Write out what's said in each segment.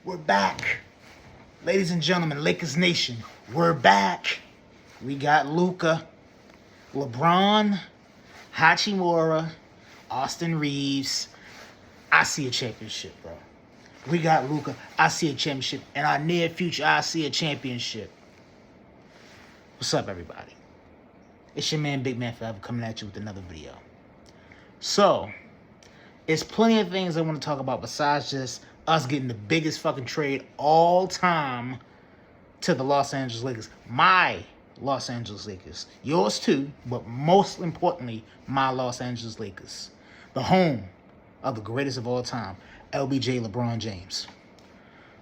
We're back. Ladies and gentlemen, Lakers Nation, we're back. We got Luka, LeBron, Hachimura, Austin Reeves. I see a championship, bro. We got Luka. I see a championship. In our near future, I see a championship. What's up, everybody? It's your man, Big Man Forever, coming at you with another video. So, there's plenty of things I want to talk about besides just us getting the biggest fucking trade all time to the Los Angeles Lakers. My Los Angeles Lakers. Yours too, but most importantly, my Los Angeles Lakers. The home of the greatest of all time, LBJ LeBron James.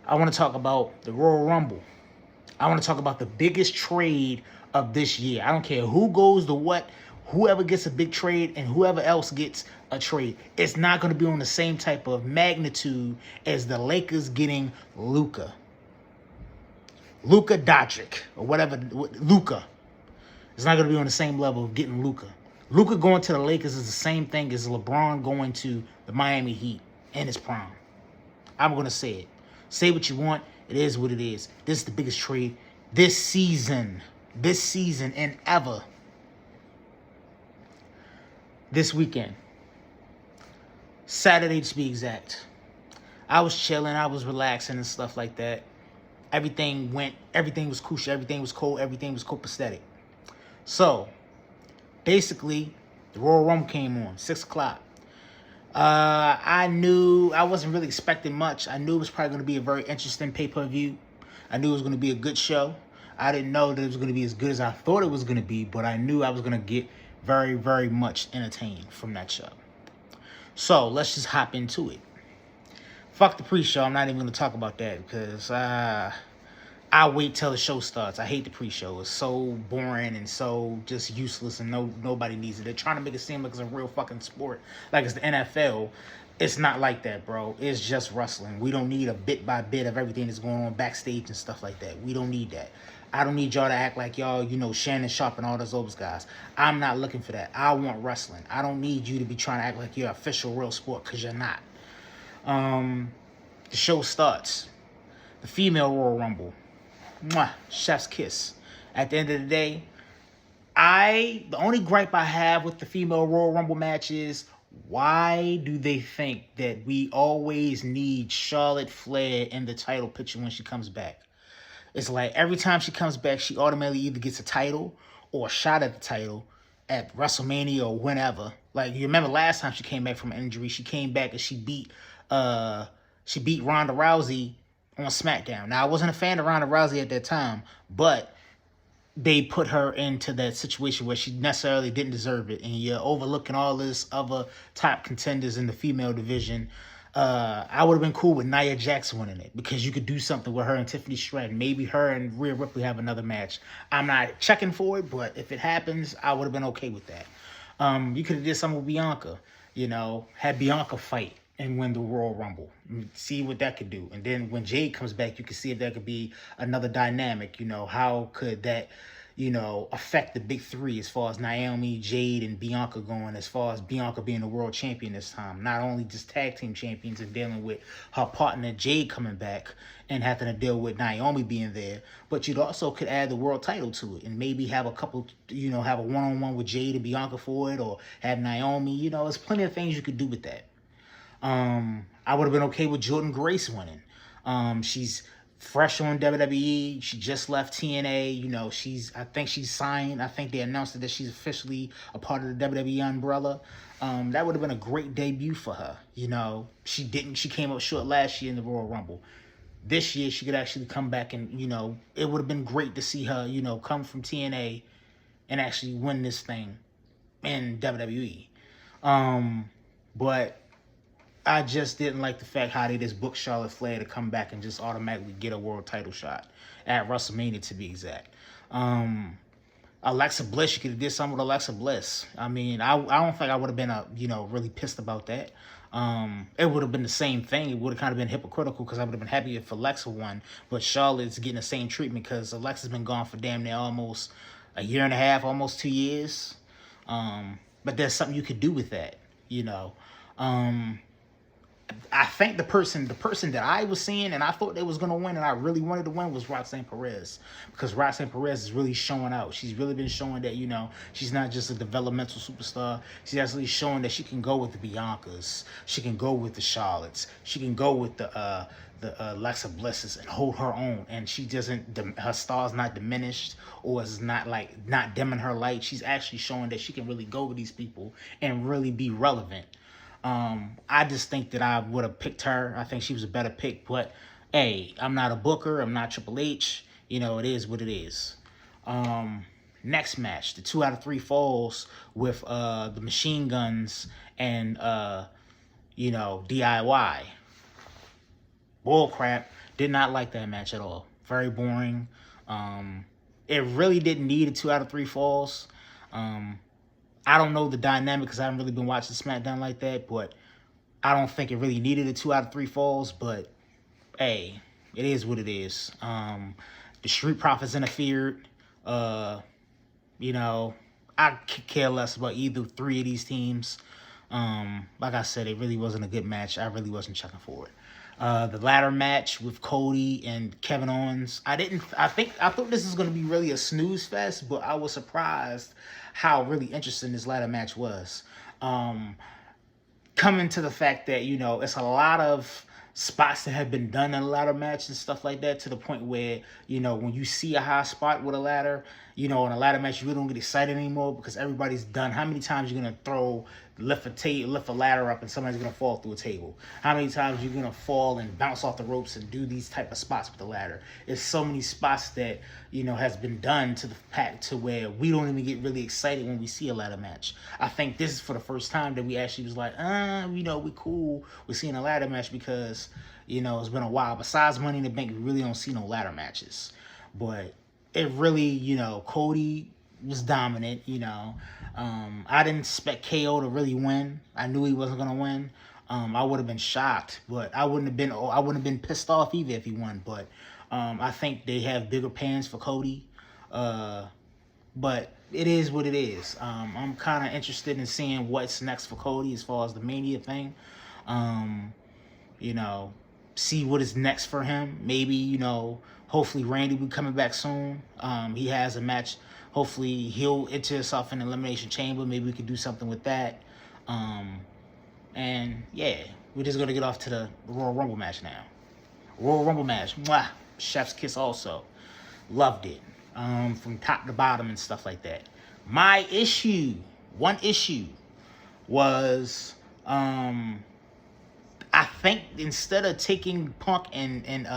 I want to talk about the Royal Rumble. I want to talk about the biggest trade of this year. I don't care who goes to what. Whoever gets a big trade and whoever else gets a trade, it's not going to be on the same type of magnitude as the Lakers getting Luka. Luka Doncic, or whatever, Luka. It's not going to be on the same level of getting Luka. Luka going to the Lakers is the same thing as LeBron going to the Miami Heat in his prime. I'm going to say it. Say what you want. It is what it is. This is the biggest trade this season and ever. This weekend, Saturday to be exact, I was chilling, I was relaxing and stuff like that. Everything was kosher, everything was cool, everything was copacetic. So, basically, the Royal Rumble came on, 6 o'clock. I knew, I wasn't really expecting much. I knew it was probably going to be a very interesting pay-per-view. I knew it was going to be a good show. I didn't know that it was going to be as good as I thought it was going to be, but I knew I was going to get very, very much entertained from that show. So, let's just hop into it. Fuck the pre-show. I'm not even going to talk about that because I'll wait till the show starts. I hate the pre-show. It's so boring and so just useless and nobody needs it. They're trying to make it seem like it's a real fucking sport. Like it's the NFL. It's not like that, bro. It's just wrestling. We don't need a bit by bit of everything that's going on backstage and stuff like that. We don't need that. I don't need y'all to act like y'all, Shannon Sharp and all those guys. I'm not looking for that. I want wrestling. I don't need you to be trying to act like you're official real sport because you're not. The show starts. The female Royal Rumble. Mwah, chef's kiss. At the end of the day, the only gripe I have with the female Royal Rumble match is, why do they think that we always need Charlotte Flair in the title picture when she comes back? It's like every time she comes back, she automatically either gets a title or a shot at the title at WrestleMania or whenever. Like, you remember last time she came back from an injury, she came back and she beat Ronda Rousey on SmackDown. Now, I wasn't a fan of Ronda Rousey at that time, but they put her into that situation where she necessarily didn't deserve it, and you're overlooking all this other top contenders in the female division. I would have been cool with Nia Jax winning it because you could do something with her and Tiffany Stratton. Maybe her and Rhea Ripley have another match. I'm not checking for it, but if it happens, I would have been okay with that. You could have did something with Bianca, had Bianca fight and win the Royal Rumble. See what that could do. And then when Jade comes back, you can see if that could be another dynamic. How could that, affect the big three as far as Naomi, Jade, and Bianca going, as far as Bianca being the world champion this time. Not only just tag team champions and dealing with her partner Jade coming back and having to deal with Naomi being there, but you'd also could add the world title to it and maybe have a couple, have a one-on-one with Jade and Bianca for it, or have Naomi. There's plenty of things you could do with that. I would have been okay with Jordan Grace winning. She's fresh on WWE. She just left TNA. I think she's signed. I think they announced that she's officially a part of the WWE umbrella. That would have been a great debut for her. She came up short last year in the Royal Rumble. This year she could actually come back and, it would have been great to see her, come from TNA and actually win this thing in WWE. But I just didn't like the fact how they just booked Charlotte Flair to come back and just automatically get a world title shot at WrestleMania, to be exact. Alexa Bliss, you could have did something with Alexa Bliss. I mean, I don't think I would have been really pissed about that. It would have been the same thing. It would have kind of been hypocritical because I would have been happy if Alexa won, but Charlotte's getting the same treatment because Alexa's been gone for damn near almost a year and a half, almost 2 years. But there's something you could do with that. I think the person that I was seeing and I thought they was gonna win and I really wanted to win was Roxanne Perez, because Roxanne Perez is really showing out. She's really been showing that, she's not just a developmental superstar. She's actually showing that she can go with the Biancas, she can go with the Charlottes, she can go with the Alexa Blisses and hold her own, and she doesn't, her star's not diminished or is not dimming her light. She's actually showing that she can really go with these people and really be relevant. I just think that I would have picked her. I think she was a better pick, but hey, I'm not a booker. I'm not Triple H. It is what it is. Next match, the 2 out of 3 falls with the Machine Guns and DIY. Bull crap. Did not like that match at all. Very boring. It really didn't need a 2 out of 3 falls. I don't know the dynamic because I haven't really been watching SmackDown like that, but I don't think it really needed a 2 out of 3 falls, but hey, it is what it is. The Street Profits interfered. I could care less about either 3 of these teams. Like I said, it really wasn't a good match. I really wasn't checking for it. The ladder match with Cody and Kevin Owens. I thought this was going to be really a snooze fest, but I was surprised how really interesting this ladder match was. Coming to the fact that, it's a lot of spots that have been done in a ladder match and stuff like that, to the point where, when you see a high spot with a ladder, in a ladder match, you really don't get excited anymore because everybody's done. How many times you're going to lift a ladder up and somebody's going to fall through a table? How many times you're going to fall and bounce off the ropes and do these type of spots with the ladder? It's so many spots that, has been done to the pack to where we don't even get really excited when we see a ladder match. I think this is for the first time that we actually was like, we cool with seeing a ladder match because, it's been a while. Besides Money in the Bank, we really don't see no ladder matches. But it really, Cody was dominant, I didn't expect KO to really win. I knew he wasn't gonna win. I would have been shocked, but I wouldn't have been pissed off either if he won. But I think they have bigger plans for Cody. But it is what it is. I'm kind of interested in seeing what's next for Cody as far as the Mania thing. See what is next for him. Maybe, hopefully Randy will be coming back soon. He has a match. Hopefully he'll enter himself in the Elimination Chamber. Maybe we could do something with that. And yeah, we're just going to get off to the Royal Rumble match now. Royal Rumble match. Mwah! Chef's kiss also. Loved it. From top to bottom and stuff like that. My issue, one issue, was I think instead of taking Punk and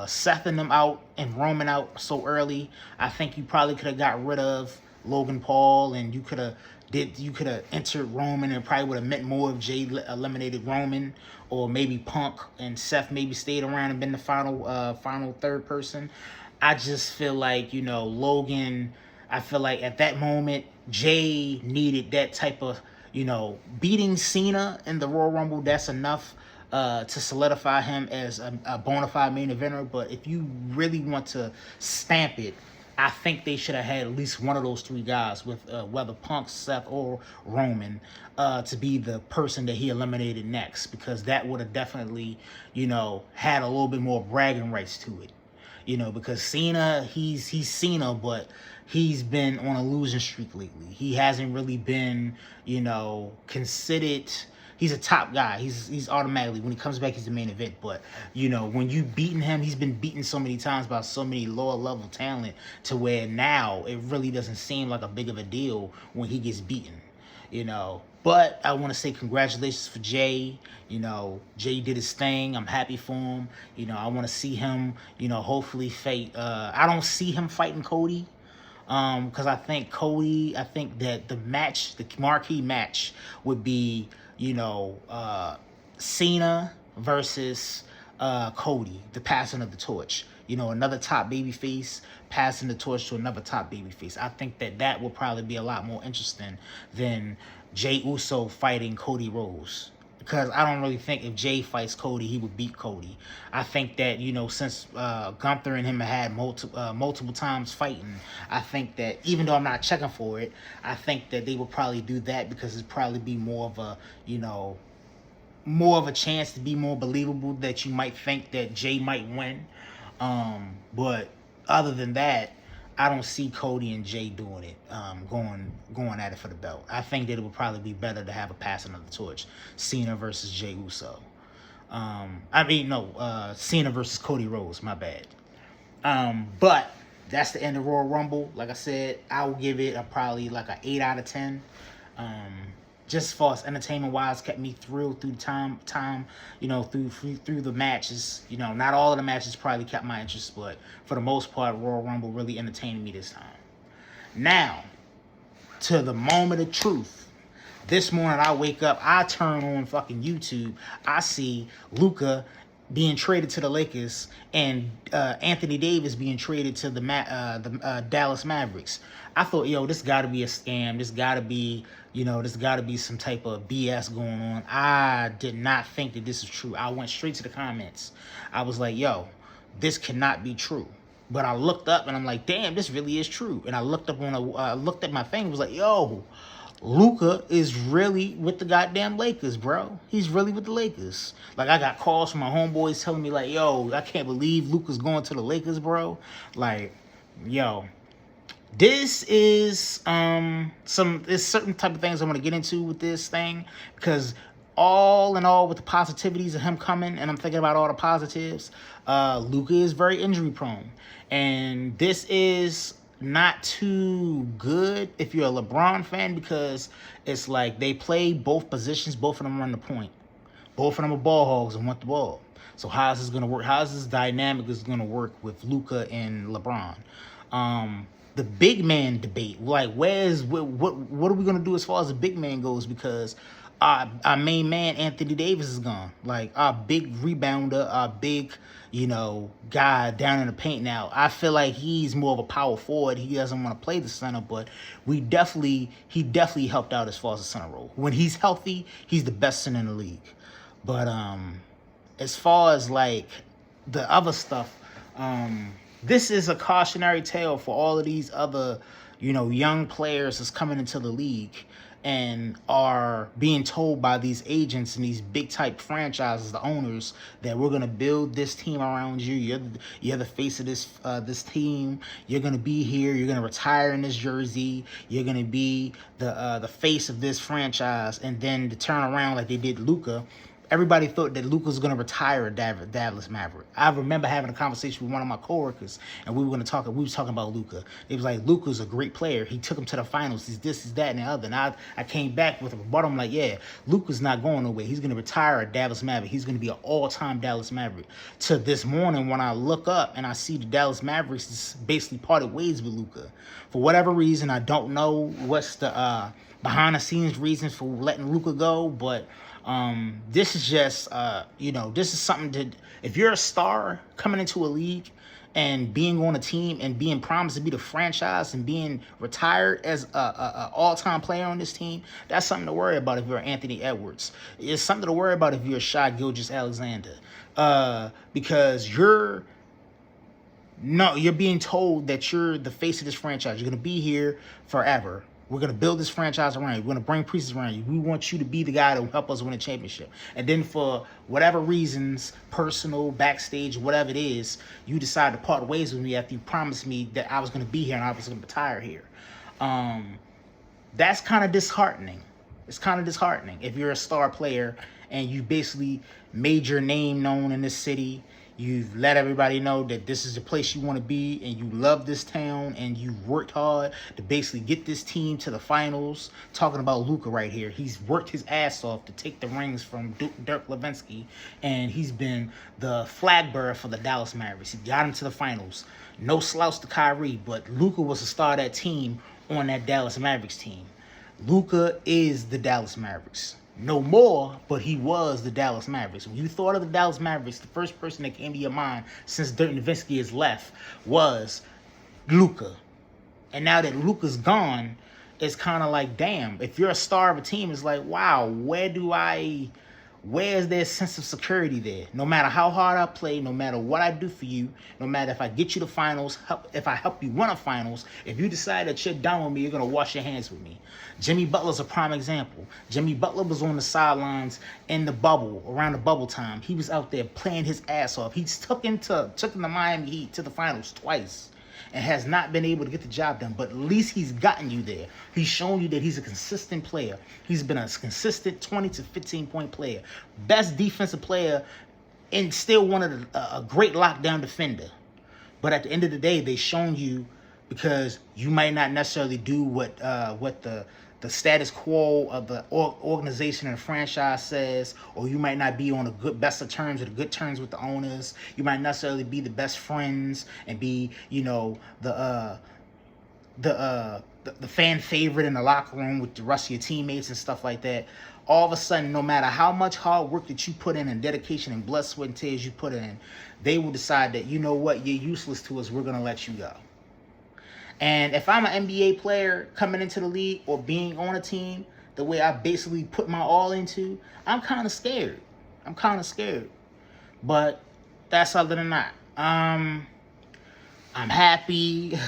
Seth and them out and Roman out so early, I think you probably could have got rid of Logan Paul, and you could have entered Roman, and probably would have meant more if Jay eliminated Roman, or maybe Punk and Seth maybe stayed around and been the final third person. I just feel like, Logan, I feel like at that moment Jay needed that type of, beating Cena in the Royal Rumble. That's enough to solidify him as a bona fide main eventer. But if you really want to stamp it, I think they should have had at least one of those 3 guys, with whether Punk, Seth, or Roman, to be the person that he eliminated next, because that would have definitely, had a little bit more bragging rights to it. Because Cena, he's Cena, but he's been on a losing streak lately. He hasn't really been, considered. He's a top guy. He's automatically, when he comes back, he's the main event. But, when you beating him, he's been beaten so many times by so many lower level talent, to where now it really doesn't seem like a big of a deal when he gets beaten. But I want to say congratulations for Jay. Jay did his thing. I'm happy for him. I want to see him, hopefully fight. I don't see him fighting Cody. Because I think that the marquee match would be, Cena versus Cody, the passing of the torch. Another top babyface passing the torch to another top babyface. I think that will probably be a lot more interesting than Jey Uso fighting Cody Rhodes. Because I don't really think if Jay fights Cody, he would beat Cody. I think that, since Gunther and him had multiple times fighting, I think that, even though I'm not checking for it, I think that they would probably do that, because it'd probably be more of a, more of a chance to be more believable that you might think that Jay might win. But other than that, I don't see Cody and Jay doing it, going at it for the belt. I think that it would probably be better to have a passing of the torch, Cena versus Jey Uso. Cena versus Cody Rhodes. My bad. But that's the end of Royal Rumble. Like I said, I will give it probably like an 8 out of 10. Just as far as entertainment wise, kept me thrilled through time, through the matches. Not all of the matches probably kept my interest, but for the most part, Royal Rumble really entertained me this time. Now, to the moment of truth. This morning I wake up, I turn on fucking YouTube, I see Luka being traded to the Lakers and Anthony Davis being traded to the Dallas Mavericks. I thought, this got to be a scam. This got to be, some type of BS going on. I did not think that this is true. I went straight to the comments. I was like, this cannot be true. But I looked up and I'm like, damn, this really is true. And I looked up looked at my thing. Was like, Luka is really with the goddamn Lakers, bro. He's really with the Lakers. Like, I got calls from my homeboys telling me, like, I can't believe Luka's going to the Lakers, bro. Like, this is there's certain type of things I'm gonna get into with this thing, because all in all, with the positivities of him coming, and I'm thinking about all the positives, Luka is very injury prone, and this is not too good if you're a LeBron fan, because it's like they play both positions, both of them run the point, both of them are ball hogs and want the ball. So how is this gonna work? How is this dynamic is gonna work with Luka and LeBron? The big man debate, like what are we gonna do as far as the big man goes? Because our main man Anthony Davis is gone. Like, our big rebounder, our big guy down in the paint now. I feel like he's more of a power forward. He doesn't want to play the center, but he definitely helped out as far as the center role. When he's healthy, he's the best center in the league. But as far as like the other stuff, this is a cautionary tale for all of these other, young players that's coming into the league and are being told by these agents and these big type franchises, the owners, that we're gonna build this team around you. You're the face of this team. You're gonna be here. You're gonna retire in this jersey. You're gonna be the face of this franchise. And then to turn around like they did Luka. Everybody thought that Luka was going to retire at Dallas Maverick. I remember having a conversation with one of my coworkers, and we was talking about Luka. It was like, Luka's a great player. He took him to the finals. He's this, he's that, and the other. And I came back with a rebuttal. I'm like, Luka's not going nowhere. He's going to retire at Dallas Maverick. He's going to be an all-time Dallas Maverick. To this morning, when I look up and I see the Dallas Mavericks is basically parted ways with Luka. For whatever reason, I don't know what's the behind-the-scenes reasons for letting Luka go, but this is just, this is something that if you're a star coming into a league and being on a team and being promised to be the franchise and being retired as a all-time player on this team, that's something to worry about if you're Anthony Edwards. It's something to worry about if you're Shai Gilgeous-Alexander, because you're being told that you're the face of this franchise. You're going to be here forever. We're going to build this franchise around you. We're going to bring pieces around you. We want you to be the guy to help us win a championship. And then for whatever reasons, personal, backstage, whatever it is, you decide to part ways with me after you promised me that I was going to be here and I was going to retire here. That's kind of disheartening. It's kind of disheartening if you're a star player and you basically made your name known in this city. You've let everybody know that this is the place you want to be, and you love this town, and you worked hard to basically get this team to the finals. Talking about Luka right here. He's worked his ass off to take the rings from Dirk Nowitzki, and he's been the flag bearer for the Dallas Mavericks. He got him to the finals. No slouch to Kyrie, but Luka was the star of that team on that Dallas Mavericks team. Luka is the Dallas Mavericks. No more, but he was the Dallas Mavericks. When you thought of the Dallas Mavericks, the first person that came to your mind since Dirk Nowitzki has left was Luka. And now that Luka's gone, it's kind of like, damn, if you're a star of a team, it's like, wow, where do I Where is their sense of security there? No matter how hard I play, no matter what I do for you, no matter if I get you to finals, if I help you win a finals, if you decide that you're done with me, you're going to wash your hands with me. Jimmy Butler's a prime example. Jimmy Butler was on the sidelines in the bubble, around the bubble time. He was out there playing his ass off. He took in the Miami Heat to the finals twice and has not been able to get the job done. But at least he's gotten you there. He's shown you that he's a consistent player. He's been a consistent 20 to 15-point player. Best defensive player and still one of a great lockdown defender. But at the end of the day, they've shown you, because you might not necessarily do what the status quo of the organization and the franchise says, or you might not be on the best of terms or the good terms with the owners. You might not necessarily be the best friends and be, the fan favorite in the locker room with the rest of your teammates and stuff like that. All of a sudden, no matter how much hard work that you put in and dedication and blood, sweat, and tears you put in, they will decide that, you know what, you're useless to us, we're going to let you go. And if I'm an NBA player coming into the league or being on a team the way I basically put my all into, I'm kind of scared. But that's other than that. I'm happy.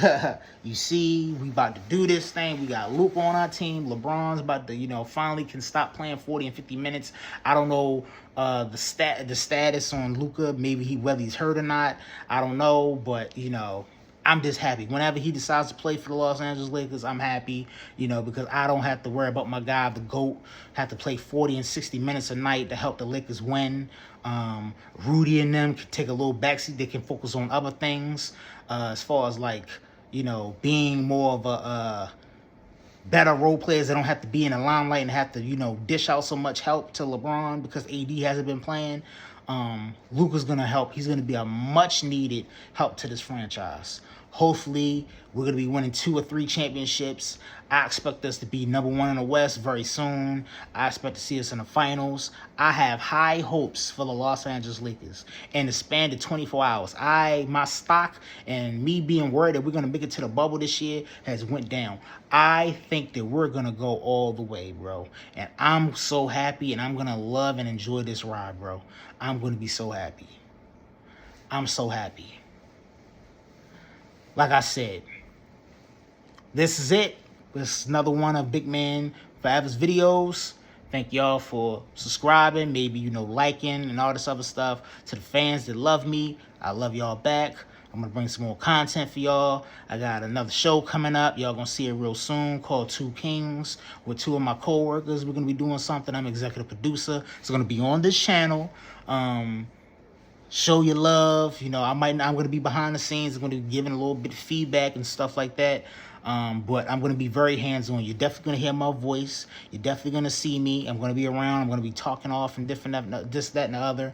You see, we about to do this thing. We got Luka on our team. LeBron's about to, finally can stop playing 40 and 50 minutes. I don't know the status on Luka. Maybe whether he's hurt or not. I don't know, but I'm just happy. Whenever he decides to play for the Los Angeles Lakers, I'm happy, because I don't have to worry about my guy, the GOAT, have to play 40 and 60 minutes a night to help the Lakers win. Rudy and them can take a little backseat. They can focus on other things as far as, being more of a better role players. They don't have to be in the limelight and have to, dish out so much help to LeBron because AD hasn't been playing. Luka's going to help. He's going to be a much-needed help to this franchise. Hopefully, we're going to be winning 2 or 3 championships. I expect us to be number 1 in the West very soon. I expect to see us in the finals. I have high hopes for the Los Angeles Lakers. In the span of 24 hours, my stock and me being worried that we're going to make it to the bubble this year has went down. I think that we're going to go all the way, bro. And I'm so happy, and I'm going to love and enjoy this ride, bro. I'm going to be so happy. I'm so happy. Like I said, this is it. This is another one of Big Man Forever's videos. Thank y'all for subscribing, maybe, liking and all this other stuff. To the fans that love me, I love y'all back. I'm going to bring some more content for y'all. I got another show coming up. Y'all going to see it real soon called Two Kings with 2 of my co-workers. We're going to be doing something. I'm executive producer. It's going to be on this channel. Show your love. I'm going to be behind the scenes. I'm going to be giving a little bit of feedback and stuff like that. But I'm going to be very hands-on. You're definitely going to hear my voice. You're definitely going to see me. I'm going to be around. I'm going to be talking off and different, this, that, and the other.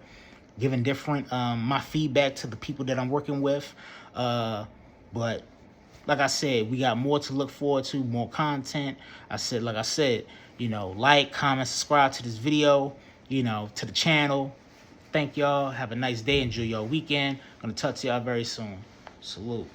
Giving different, my feedback to the people that I'm working with. But like I said, we got more to look forward to, more content. Like I said, like, comment, subscribe to this video, to the channel. Thank y'all. Have a nice day. Enjoy your weekend. Gonna talk to y'all very soon. Salute.